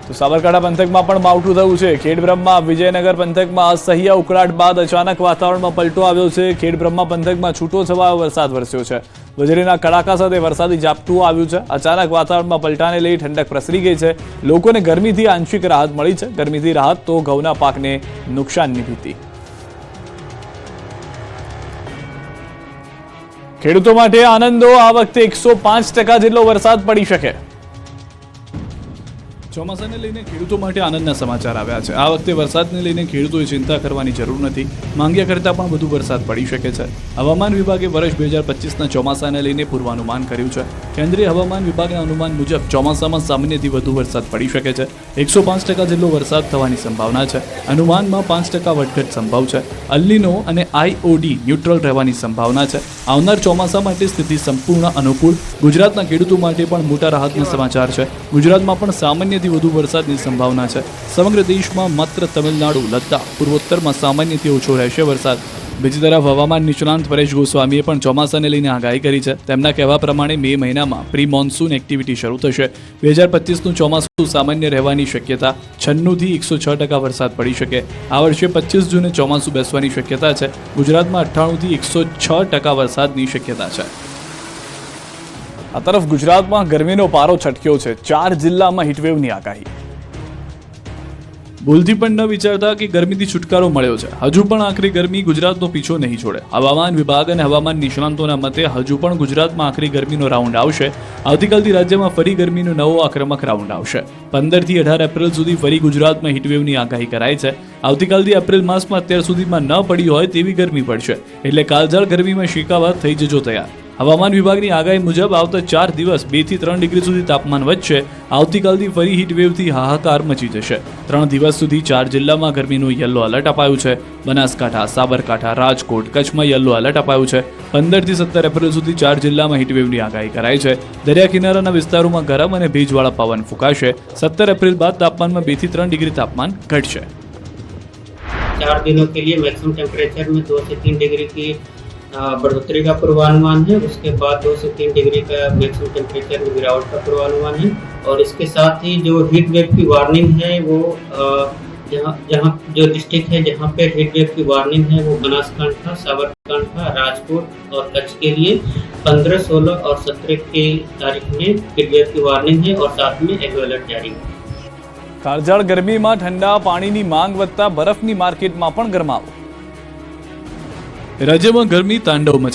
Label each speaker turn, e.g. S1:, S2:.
S1: તો સાબરકાંઠા પંથકમાં પણ માવઠું થયું છે। ખેડબ્રહ્મા વિજયનગર પંથકમાં અસહ્ય ઉકળાટ બાદ અચાનક વાતાવરણમાં પલટો આવ્યો છે। ખેડબ્રહ્મા પંથકમાં છૂટો છવાયો વરસાદ વરસ્યો છે। વીજળીના કડાકા સાથે વરસાદી ઝાપટું આવ્યું છે। અચાનક વાતાવરણમાં પલટાને લઈ ઠંડક પ્રસરી ગઈ છે। લોકોને ગરમીથી આંશિક રાહત મળી છે। ગરમીથી રાહત તો ઘઉંના પાકને નુકસાનની ભીતિ। ખેડૂતો માટે આનંદો, આ વખતે 105% જેટલો વરસાદ પડી શકે। ચોમાસાને લઈને ખેડૂતો માટે આનંદના સમાચાર આવ્યા છે। આ વખતે વરસાદને લઈને ખેડૂતોએ ચિંતા કરવાની જરૂર નથી। માંગ્યા કરતાં પણ વધુ વરસાદ પડી શકે છે। હવામાન વિભાગે વર્ષ 2025ના ચોમાસાને લઈને પૂર્વાનુમાન કર્યું છે। કેન્દ્રીય હવામાન વિભાગના અનુમાન મુજબ ચોમાસામાં સામાન્યથી વધુ વરસાદ પડી શકે છે। 105% જેટલો વરસાદ થવાની સંભાવના છે। અનુમાનમાં 5% વધઘટ સંભવ છે। અલ્નીનો અને આઈઓડી ન્યુટ્રલ રહેવાની સંભાવના છે। આવનાર ચોમાસા માટે સ્થિતિ સંપૂર્ણ અનુકૂળ। ગુજરાતના ખેડૂતો માટે પણ મોટા રાહતના સમાચાર છે। ગુજરાતમાં પણ સામાન્ય વધુ વરસાદની સંભાવના છે। સમગ્ર દેશમાં માત્ર તમિલનાડુ, લદ્દાખ, પૂર્વોત્તરમાં સામાન્યથી ઓછો રહેશે વરસાદ। બીજી તરફ હવામાન નિષ્ણાંત પરેશ ગોસ્વામીએ પણ ચોમાસાને લઈને આગાહી કરી છે। તેમના કહેવા પ્રમાણે મે મહિનામાં પ્રી મોન્સૂન એક્ટિવિટી શરૂ થશે। 2025નું ચોમાસું સામાન્ય રહેવાની શક્યતા 96થી 106% વરસાદ પડી શકે। આ વર્ષે 25 જૂને ચોમાસું બેસવાની શક્યતા છે। ગુજરાતમાં 98થી 106% વરસાદની શક્યતા છે। આ તરફ ગુજરાતમાં ગરમીનો પારો છટક્યો છે। 4 જિલ્લામાં હીટવેવની આગાહી। ભૂલથી પણ ન વિચારતા કે ગરમીથી છુટકારો મળ્યો છે। હજુ પણ આખરી ગરમી ગુજરાતનો પીછો નહીં છોડે। હવામાન વિભાગ અને હવામાન નિષ્ણાંતોના મતે હજુ પણ ગુજરાતમાં આખરી ગરમીનો રાઉન્ડ આવશે। આવતીકાલથી રાજ્યમાં ફરી ગરમીનો નવો આક્રમક રાઉન્ડ આવશે। 15 થી 18 એપ્રિલ સુધી ફરી ગુજરાતમાં હીટવેવની આગાહી કરાઈ છે। આવતીકાલથી એપ્રિલ માસમાં અત્યાર સુધીમાં ન પડી હોય તેવી ગરમી પડશે। એટલે કાળઝાળ ગરમીમાં શેકાવા થઈ જજો તૈયાર। હવામાન વિભાગની આગાહી મુજબ આવતા 4 દિવસ 2 થી 3 ડિગ્રી સુધી તાપમાન વધશે। આવતીકાલથી ફરી હીટવેવથી હાહાકાર મચી જશે। 3 દિવસ સુધી 4 જિલ્લામાં ગરમીનું યલો એલર્ટ અપાયું છે। બનાસકાંઠા, સાબરકાંઠા, રાજકોટ, કચ્છમાં યલો એલર્ટ અપાયું છે। 15 થી 17 એપ્રિલ સુધી 4 જિલ્લામાં હીટવેવની આગાહી કરાઈ છે। દરિયા કિનારાના વિસ્તારોમાં ગરમ અને ભેજવાળા પવન ફૂંકાશે। 17 એપ્રિલ બાદ તાપમાનમાં 2 થી 3 ડિગ્રી તાપમાન ઘટશે।
S2: 4 दिनों के लिए मैक्सिमम टेम्परेचर में 2 से 3 डिग्री की बढ़ोतरी का पूर्वानुमान है। उसके बाद 2 से 3 डिग्री का मैक्सिमम टेम्परेचर में गिरावट का पूर्वानुमान है। और इसके साथ ही जो हीट वेव की वार्निंग है वो जहाँ जो डिस्ट्रिक्ट है जहाँ पे हीट वेव की वार्निंग है वो बनासकांठा, साबरकांठा, राजकोट और कच्छ के लिए 15, 16 और 17 की तारीख में हीट वेव की वार्निंग है और साथ में येलो अलर्ट जारी है।
S1: કાળઝાળ ગરમીમાં ઠંડા પાણીની માંગ વધતા બરફની માર્કેટમાં પણ ગરમાવો। રાજ્યમાં ગરમી તાંડવ મચાવી